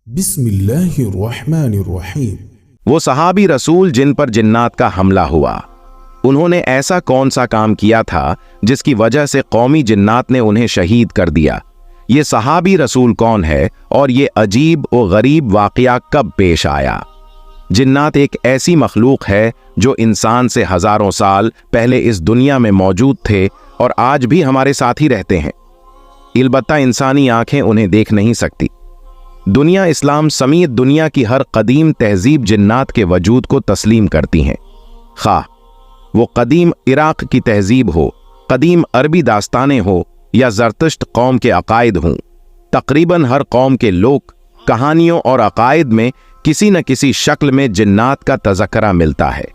बिस्मिल्लाहिर्रहमानिर्रहीम। वो सहाबी रसूल जिन पर जिन्नात का हमला हुआ, उन्होंने ऐसा कौन सा काम किया था जिसकी वजह से कौमी जिन्नात ने उन्हें शहीद कर दिया? ये सहाबी रसूल कौन है और ये अजीब और गरीब वाक़या कब पेश आया? जिन्नात एक ऐसी मखलूक है जो इंसान से हजारों साल पहले इस दुनिया में मौजूद थे और आज भी हमारे साथ ही रहते हैं। अलबत्ता इंसानी आंखें उन्हें देख नहीं सकती। दुनिया इस्लाम समेत दुनिया की हर कदीम तहजीब जिन्नात के वजूद को तस्लीम करती हैं, खा वो कदीम इराक की तहजीब हो, कदीम अरबी दास्तानें हो या ज़रतुश्त कौम के अकायद हों। तकरीबन हर कौम के लोग कहानियों और अकायद में किसी न किसी शक्ल में जिन्नात का तज़क्रा मिलता है।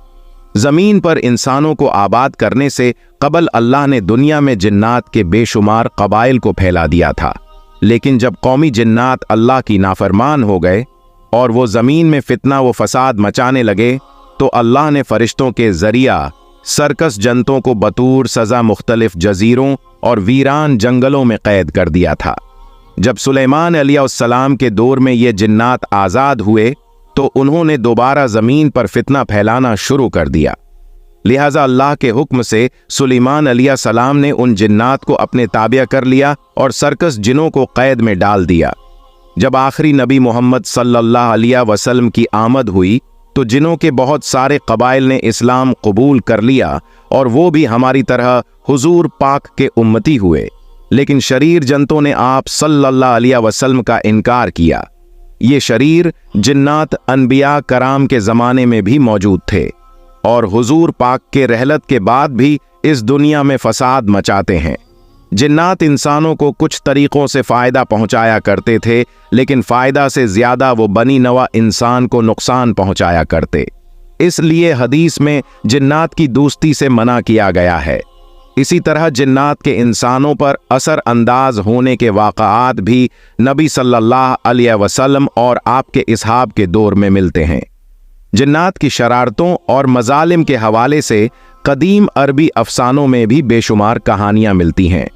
ज़मीन पर इंसानों को आबाद करने से क़बल अल्लाह ने दुनिया में जिन्नात के बेशुमार क़बाइल को फैला दिया था, लेकिन जब कौमी जिन्नात अल्लाह की नाफरमान हो गए और वो ज़मीन में फितना व फसाद मचाने लगे, तो अल्लाह ने फरिश्तों के ज़रिया सर्कस जंतों को बतूर सज़ा मुख्तलिफ जजीरों और वीरान जंगलों में कैद कर दिया था। जब सुलेमान अलैहिस्सलाम के दौर में ये जिन्नात आज़ाद हुए तो उन्होंने दोबारा ज़मीन पर फितना फैलाना शुरू कर दिया। लिहाजा अल्लाह के हुक्म से सुलेमान अलैहिस्सलाम ने उन जिन्नात को अपने ताबिया कर लिया और सर्कस जिनों को कैद में डाल दिया। जब आखिरी नबी मोहम्मद सल्लल्लाहु अलैहि वसल्लम की आमद हुई तो जिनों के बहुत सारे कबाइल ने इस्लाम कबूल कर लिया और वो भी हमारी तरह हुजूर पाक के उम्मती हुए, लेकिन शरीर जंतों ने आप सल्लल्लाहु अलैहि वसल्लम का इनकार किया। ये शरीर जिन्नात अनबिया कराम के ज़माने में भी मौजूद थे और हुजूर पाक के रहलत के बाद भी इस दुनिया में फसाद मचाते हैं। जिन्नात इंसानों को कुछ तरीक़ों से फ़ायदा पहुंचाया करते थे, लेकिन फ़ायदा से ज़्यादा वो बनी नवा इंसान को नुकसान पहुंचाया करते। इसलिए हदीस में जिन्नात की दोस्ती से मना किया गया है। इसी तरह जिन्नात के इंसानों पर असर अंदाज होने के वाक़ात भी नबी सल्लल्लाहु अलैहि वसल्लम और आपके इसहाब के दौर में मिलते हैं। जिन्नात की शरारतों और मजालिम के हवाले से कदीम अरबी अफसानों में भी बेशुमार कहानियां मिलती हैं,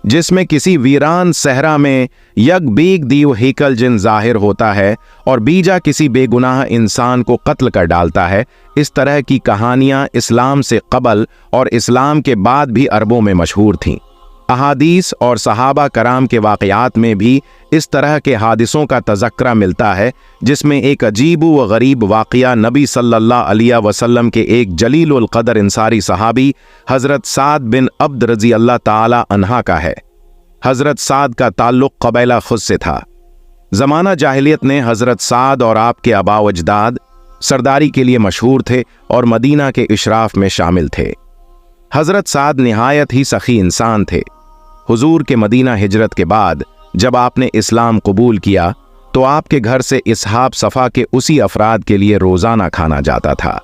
जिसमें किसी वीरान सहरा में यग बीग दीव हेकल जिन जाहिर होता है और बीजा किसी बेगुनाह इंसान को कत्ल कर डालता है। इस तरह की कहानियां इस्लाम से कबल और इस्लाम के बाद भी अरबों में मशहूर थीं। अहादीस और सहाबा कराम के वाक़यात में भी इस तरह के हादिसों का तज़क्रा मिलता है, जिसमें एक अजीब व गरीब वाक़या नबी सल्लल्लाहु अलैहि वसल्लम के एक जलीलुल क़दर इंसारी सहाबी हज़रत साद बिन अब्द रज़ी अल्लाह ताला अन्हा का है। हज़रत साद का ताल्लुक़ क़बीला खुद से था। ज़माना जाहिलियत ने हज़रत साद और आपके आबा व अजदाद सरदारी के लिए मशहूर थे और मदीना के इशराफ में शामिल थे। हज़रत साद निहायत ही सखी इंसान थे। हुजूर के मदीना हिजरत के बाद जब आपने इस्लाम कबूल किया तो आपके घर से इसहाब सफ़ा के उसी अफराद के लिए रोज़ाना खाना जाता था।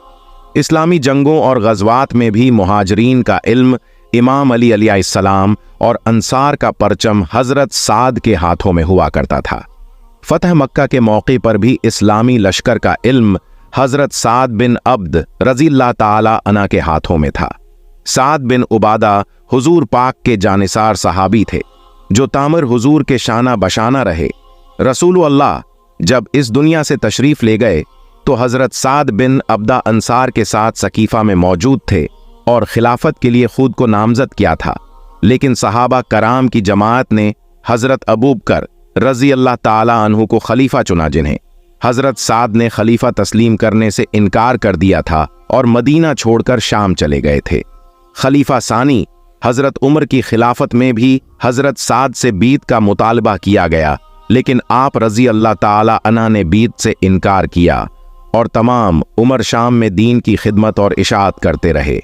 इस्लामी जंगों और ग़ज़वात में भी मुहाजिरीन का इल्म इमाम अली अलैहिस्सलाम और अंसार का परचम हज़रत साद के हाथों में हुआ करता था। फ़तह मक्का के मौके पर भी इस्लामी लश्कर का इल्म हज़रत साद बिन अब्द रज़ियल्लाहु ताला अन्हु के हाथों में था। साद बिन उबादा हुजूर पाक के जानिसार सहाबी थे, जो तामर हुजूर के शाना बशाना रहे। रसूल अल्लाह जब इस दुनिया से तशरीफ़ ले गए तो हज़रत साद बिन अब्दा अंसार के साथ सकीफ़ा में मौजूद थे और खिलाफत के लिए खुद को नामज़द किया था, लेकिन सहाबा कराम की जमात ने हज़रत अबू बकर रज़ियल्लाहु ताला अन्हु को खलीफा चुना, जिन्हें हज़रत साद ने खलीफा तस्लीम करने से इनकार कर दिया था और मदीना छोड़कर शाम चले गए थे। खलीफा सानी हज़रत उमर की खिलाफत में भी हज़रत साद से बीत का मुतालबा किया गया, लेकिन आप रज़ियल्लाहु ताला अन्हु ने बीत से इनकार किया और तमाम उमर शाम में दीन की खिदमत और इशाअत करते रहे।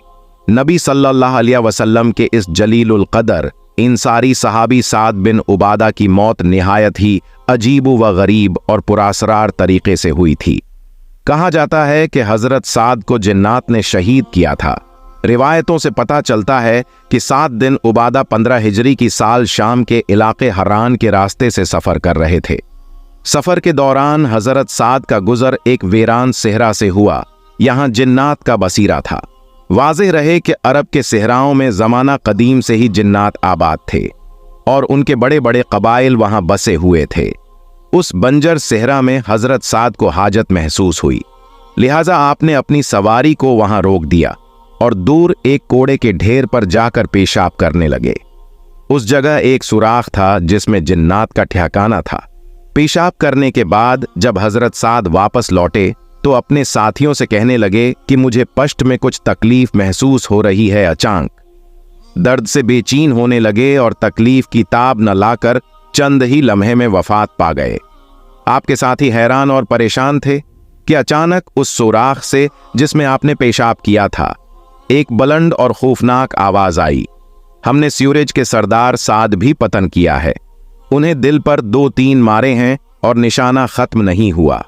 नबी सल्लल्लाहु अलैहि वसल्लम के इस जलीलुल क़दर इंसारी सहाबी साद बिन उबादा की मौत निहायत ही अजीब व गरीब और पुरासरार तरीके से हुई थी। कहा जाता है कि हज़रत साद को जिन्नात ने शहीद किया था। रिवायतों से पता चलता है कि साद बिन उबादा 15 हिजरी की साल शाम के इलाके हरान के रास्ते से सफ़र कर रहे थे। सफ़र के दौरान हज़रत साद का गुज़र एक वीरान सेहरा से हुआ। यहाँ जिन्नात का बसीरा था। वाज़ेह रहे कि अरब के सेहराओं में ज़माना कदीम से ही जिन्नात आबाद थे और उनके बड़े बड़े कबाइल वहाँ बसे हुए थे। उस बंजर सेहरा में हजरत साद को हाजत महसूस हुई, लिहाजा आपने अपनी सवारी को वहां रोक दिया और दूर एक कोड़े के ढेर पर जाकर पेशाब करने लगे। उस जगह एक सुराख था जिसमें जिन्नात का ठिकाना था। पेशाब करने के बाद जब हजरत साद वापस लौटे तो अपने साथियों से कहने लगे कि मुझे पश्त में कुछ तकलीफ महसूस हो रही है। अचानक दर्द से बेचैन होने लगे और तकलीफ की ताब न लाकर चंद ही लम्हे में वफात पा गए। आपके साथी हैरान और परेशान थे कि अचानक उस सुराख से जिसमें आपने पेशाब किया था एक बुलंद और खौफनाक आवाज आई, हमने सूरज के सरदार साद भी पतन किया है, उन्हें दिल पर 2-3 मारे हैं और निशाना खत्म नहीं हुआ।